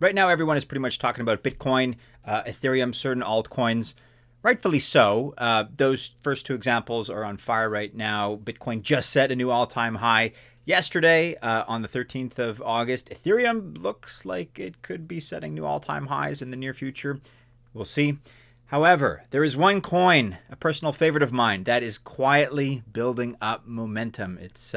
Right now, everyone is pretty much talking about Bitcoin, Ethereum, certain altcoins. Rightfully so. Those first two examples are on fire right now. Bitcoin just set a new all-time high yesterday on the 13th of August. Ethereum looks like it could be setting new all-time highs in the near future. We'll see. However, there is one coin, a personal favorite of mine, that is quietly building up momentum. It's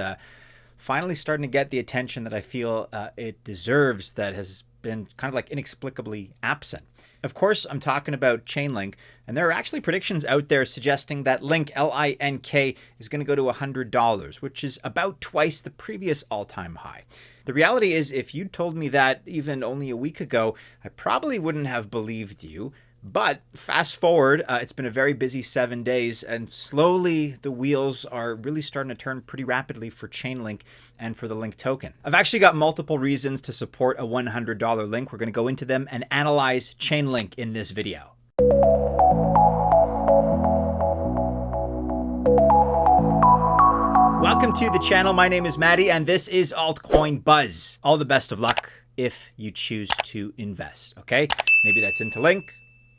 finally starting to get the attention that I feel it deserves, that has been kind of like inexplicably absent. Of course, I'm talking about Chainlink, and there are actually predictions out there suggesting that Link, L-I-N-K, is going to go to $100, which is about twice the previous all-time high. The reality is, if you'd told me that even only a week ago, I probably wouldn't have believed you. But fast forward, it's been a very busy 7 days, and slowly the wheels are really starting to turn pretty rapidly for Chainlink and for the Link token. I've actually got multiple reasons to support a $100 Link. We're going to go into them and analyze Chainlink in this video. Welcome to the channel. My name is Maddie, and this is Altcoin Buzz. All the best of luck if you choose to invest, okay? Maybe that's into Link.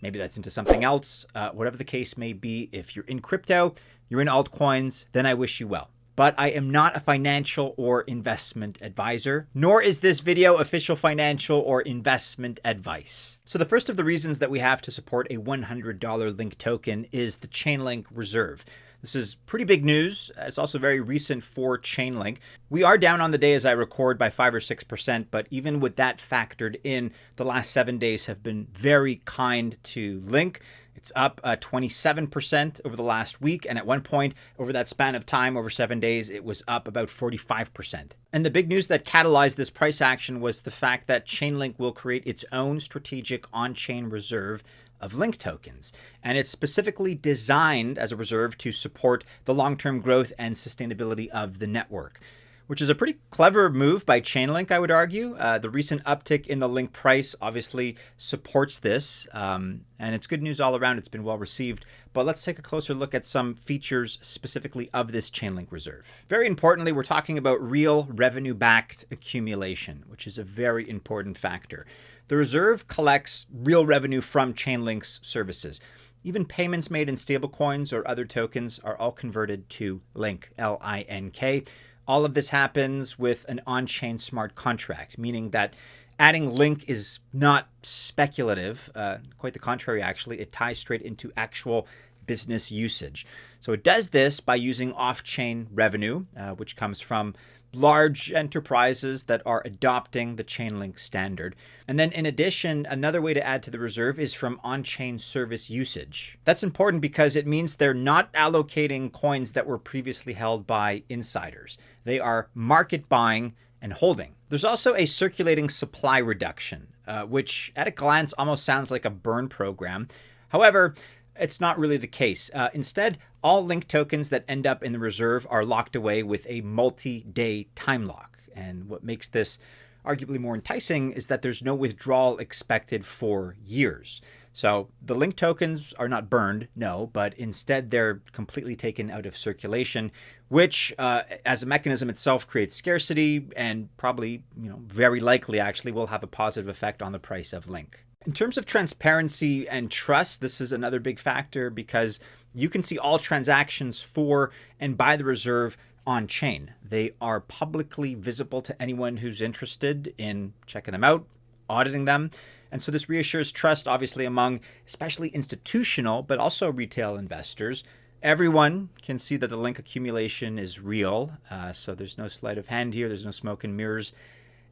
Maybe that's into something else. Whatever the case may be, if you're in crypto, you're in altcoins, then I wish you well. But I am not a financial or investment advisor, nor is this video official financial or investment advice. So the first of the reasons that we have to support a $100 Link token is the Chainlink Reserve. This is pretty big news. It's also very recent for Chainlink. We are down on the day as I record by 5 or 6%, but even with that factored in, the last 7 days have been very kind to Link. It's up 27% over the last week, and at one point over that span of time, over 7 days, it was up about 45%. And the big news that catalyzed this price action was the fact that Chainlink will create its own strategic on-chain reserve of Link tokens. And it's specifically designed as a reserve to support the long-term growth and sustainability of the network, which is a pretty clever move by Chainlink, I would argue. The recent uptick in the Link price obviously supports this, and it's good news all around. It's been well received. But let's take a closer look at some features specifically of this Chainlink Reserve. Very importantly, we're talking about real revenue-backed accumulation, which is a very important factor. The reserve collects real revenue from Chainlink's services. Even payments made in stablecoins or other tokens are all converted to Link, L-I-N-K. All of this happens with an on-chain smart contract, meaning that adding Link is not speculative. Quite the contrary, actually. It ties straight into actual business usage. So it does this by using off-chain revenue, which comes from large enterprises that are adopting the Chainlink standard. And then in addition, another way to add to the reserve is from on-chain service usage. That's important because it means they're not allocating coins that were previously held by insiders. They are market buying and holding. There's also a circulating supply reduction, which at a glance almost sounds like a burn program. However, it's not really the case. Instead, all Link tokens that end up in the reserve are locked away with a multi-day time lock. And what makes this arguably more enticing is that there's no withdrawal expected for years. So the Link tokens are not burned, no, but instead they're completely taken out of circulation, which as a mechanism itself creates scarcity and probably, very likely actually will have a positive effect on the price of Link. In terms of transparency and trust, this is another big factor because you can see all transactions for and by the reserve on chain. They are publicly visible to anyone who's interested in checking them out, auditing them. And so this reassures trust, obviously, among especially institutional, but also retail investors. Everyone can see that the Link accumulation is real. So there's no sleight of hand here. There's no smoke and mirrors.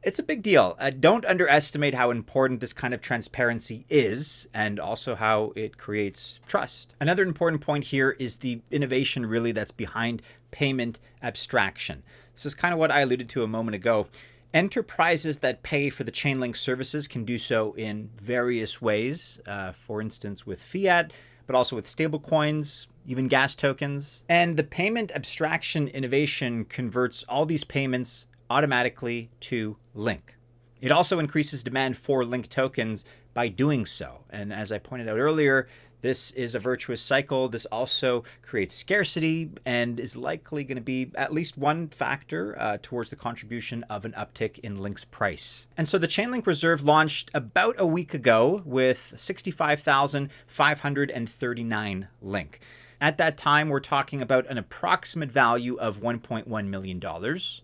It's a big deal. Don't underestimate how important this kind of transparency is and also how it creates trust. Another important point here is the innovation really that's behind payment abstraction. This is kind of what I alluded to a moment ago. Enterprises that pay for the Chainlink services can do so in various ways, for instance, with fiat, but also with stablecoins, even gas tokens. And the payment abstraction innovation converts all these payments automatically to Link. It also increases demand for Link tokens by doing so. And as I pointed out earlier, This is a virtuous cycle. This also creates scarcity and is likely going to be at least one factor towards the contribution of an uptick in Link's price. And so the Chainlink Reserve launched about a week ago with 65,539 Link. At that time, we're talking about an approximate value of $1.1 million.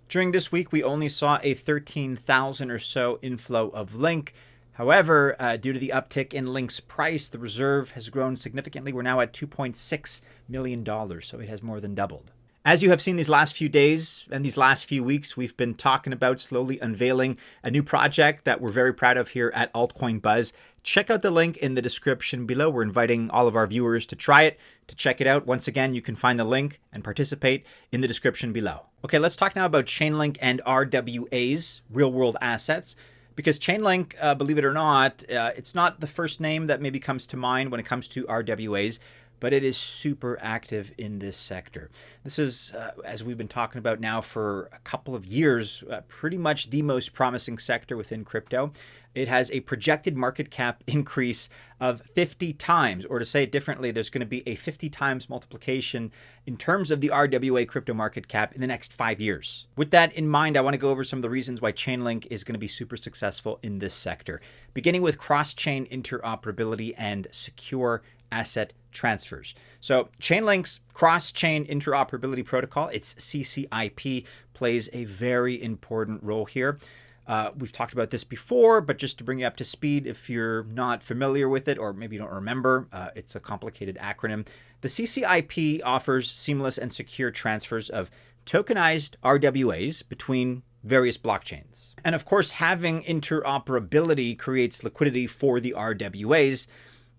During this week, we only saw a 13,000 or so inflow of Link. However, due to the uptick in Link's price, the reserve has grown significantly. We're now at $2.6 million, so it has more than doubled. As you have seen these last few days and these last few weeks, we've been talking about slowly unveiling a new project that we're very proud of here at Altcoin Buzz. Check out the link in the description below. We're inviting all of our viewers to try it, to check it out. Once again, you can find the link and participate in the description below. Okay, let's talk now about Chainlink and RWAs, real-world assets. Because Chainlink, believe it or not, it's not the first name that maybe comes to mind when it comes to RWAs, but it is super active in this sector. This is, as we've been talking about now for a couple of years, pretty much the most promising sector within crypto. It has a projected market cap increase of 50 times, or to say it differently, there's going to be a 50 times multiplication in terms of the RWA crypto market cap in the next 5 years. With that in mind, I want to go over some of the reasons why Chainlink is going to be super successful in this sector, beginning with cross-chain interoperability and secure asset transfers. So Chainlink's cross-chain interoperability protocol, its CCIP, plays a very important role here. We've talked about this before, but just to bring you up to speed, if you're not familiar with it, or maybe you don't remember, it's a complicated acronym. The CCIP offers seamless and secure transfers of tokenized RWAs between various blockchains. And of course, having interoperability creates liquidity for the RWAs.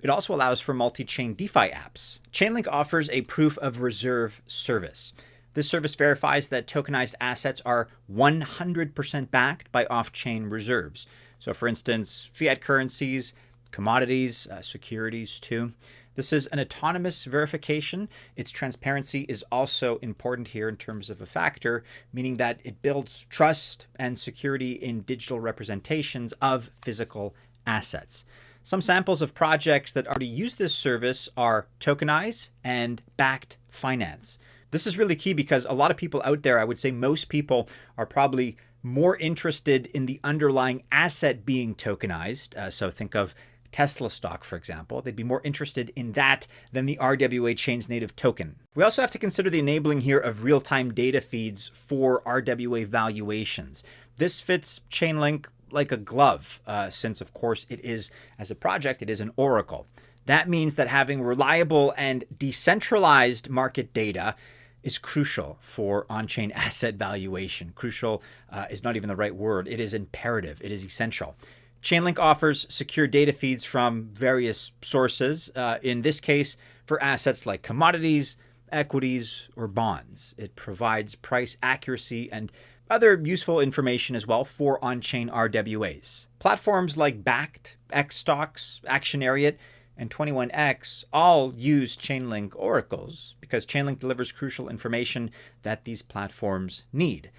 It also allows for multi-chain DeFi apps. Chainlink offers a proof of reserve service. This service verifies that tokenized assets are 100% backed by off-chain reserves. So for instance, fiat currencies, commodities, securities too. This is an autonomous verification. Its transparency is also important here in terms of a factor, meaning that it builds trust and security in digital representations of physical assets. Some samples of projects that already use this service are Tokenize and Backed Finance. This is really key because a lot of people out there, I would say most people, are probably more interested in the underlying asset being tokenized. So think of Tesla stock, for example. They'd be more interested in that than the RWA chain's native token. We also have to consider the enabling here of real-time data feeds for RWA valuations. This fits Chainlink like a glove, since of course it is, as a project, it is an oracle. That means that having reliable and decentralized market data is crucial for on-chain asset valuation. Crucial is not even the right word. It is imperative. It is essential. Chainlink offers secure data feeds from various sources, in this case for assets like commodities, equities, or bonds. It provides price accuracy and other useful information as well for on-chain RWAs. Platforms like Backed, Xstocks, Actionariat, and 21X all use Chainlink oracles because Chainlink delivers crucial information that these platforms need.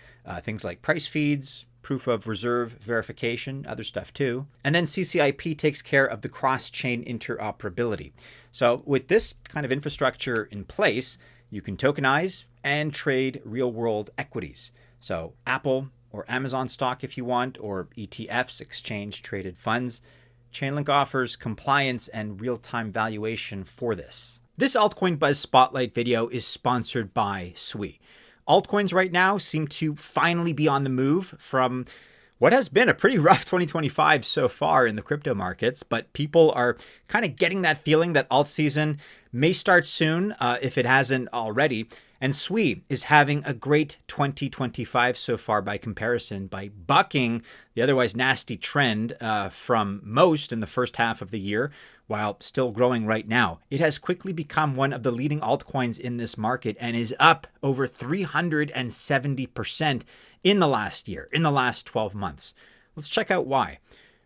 Things like price feeds, proof of reserve verification, other stuff too. And then CCIP takes care of the cross-chain interoperability. So with this kind of infrastructure in place, you can tokenize and trade real-world equities. So Apple or Amazon stock if you want, or ETFs, exchange-traded funds. Chainlink offers compliance and real-time valuation for this. This Altcoin Buzz Spotlight video is sponsored by SWI. Altcoins right now seem to finally be on the move from what has been a pretty rough 2025 so far in the crypto markets, but people are kind of getting that feeling that alt season may start soon, if it hasn't already. And SWI is having a great 2025 so far by comparison, by bucking the otherwise nasty trend from most in the first half of the year, while still growing right now. It has quickly become one of the leading altcoins in this market and is up over 370% in the last year, in the last 12 months. Let's check out why.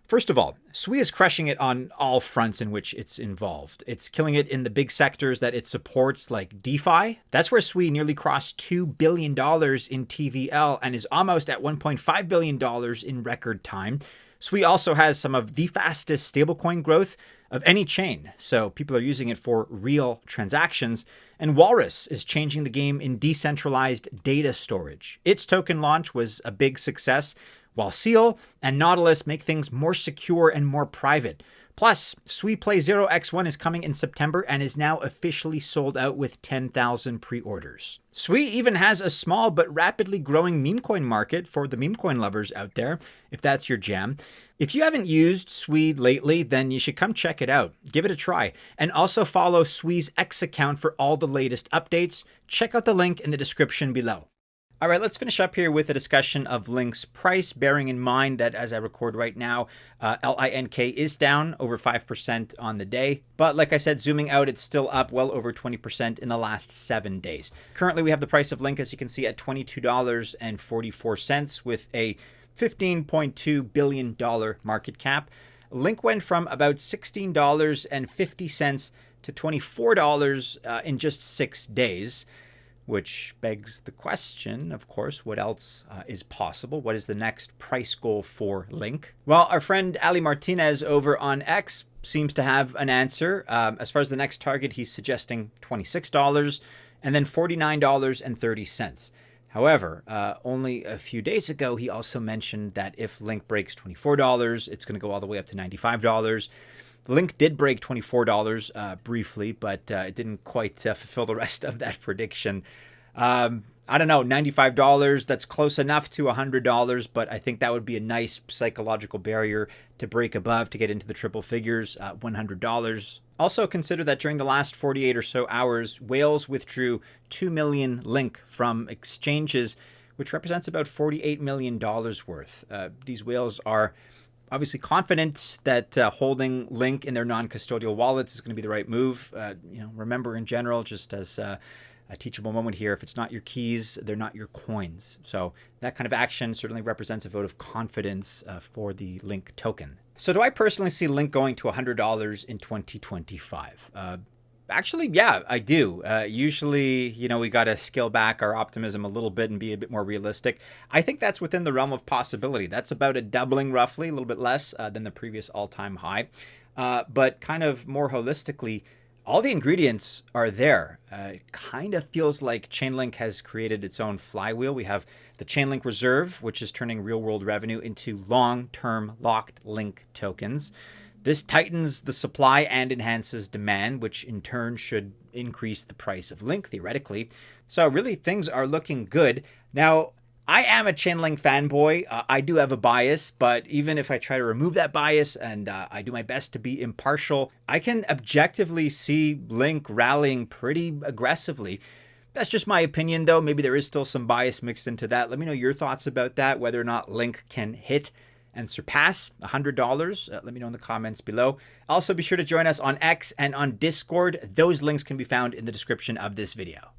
First of all, SWI is crushing it on all fronts in which it's involved. It's killing it in the big sectors that it supports, like DeFi. That's where SWI nearly crossed $2 billion in TVL and is almost at $1.5 billion in record time. SWI also has some of the fastest stablecoin growth of any chain, so people are using it for real transactions. And Walrus is changing the game in decentralized data storage. Its token launch was a big success, while Seal and Nautilus make things more secure and more private. Plus, SWI Play 0x1 is coming in September and is now officially sold out with 10,000 pre-orders. SWI even has a small but rapidly growing meme coin market for the meme coin lovers out there, if that's your jam. If you haven't used SWI lately, then you should come check it out. Give it a try. And also follow SWI's X account for all the latest updates. Check out the link in the description below. All right, let's finish up here with a discussion of Link's price, bearing in mind that as I record right now, LINK is down over 5% on the day. But like I said, zooming out, it's still up well over 20% in the last 7 days. Currently, we have the price of Link, as you can see, at $22.44 with a $15.2 billion market cap. Link went from about $16.50 to $24 in just 6 days. Which begs the question, of course, what else is possible? What is the next price goal for Link? Well, our friend Ali Martinez over on X seems to have an answer. As far as the next target, he's suggesting $26 and then $49.30. However, only a few days ago, he also mentioned that if Link breaks $24, it's going to go all the way up to $95. Link did break $24 briefly, but it didn't quite fulfill the rest of that prediction. I don't know, $95, that's close enough to $100, but I think that would be a nice psychological barrier to break above to get into the triple figures, $100. Also consider that during the last 48 or so hours, whales withdrew 2 million Link from exchanges, which represents about $48 million worth. These whales are obviously confident that holding Link in their non-custodial wallets is going to be the right move. Remember in general, just as a teachable moment here, if it's not your keys, they're not your coins. So that kind of action certainly represents a vote of confidence for the Link token. So do I personally see Link going to $100 in 2025? Actually, yeah, I do. Usually, we got to scale back our optimism a little bit and be a bit more realistic. I think that's within the realm of possibility. That's about a doubling roughly, a little bit less than the previous all-time high. But kind of more holistically, all the ingredients are there. It kind of feels like Chainlink has created its own flywheel. We have the Chainlink Reserve, which is turning real-world revenue into long-term locked Link tokens. This tightens the supply and enhances demand, which in turn should increase the price of Link, theoretically. So really, things are looking good. Now, I am a Chainlink fanboy. I do have a bias, but even if I try to remove that bias and I do my best to be impartial, I can objectively see Link rallying pretty aggressively. That's just my opinion, though. Maybe there is still some bias mixed into that. Let me know your thoughts about that, whether or not Link can hit and surpass $100. Let me know in the comments below. Also, be sure to join us on X and on Discord. Those links can be found in the description of this video.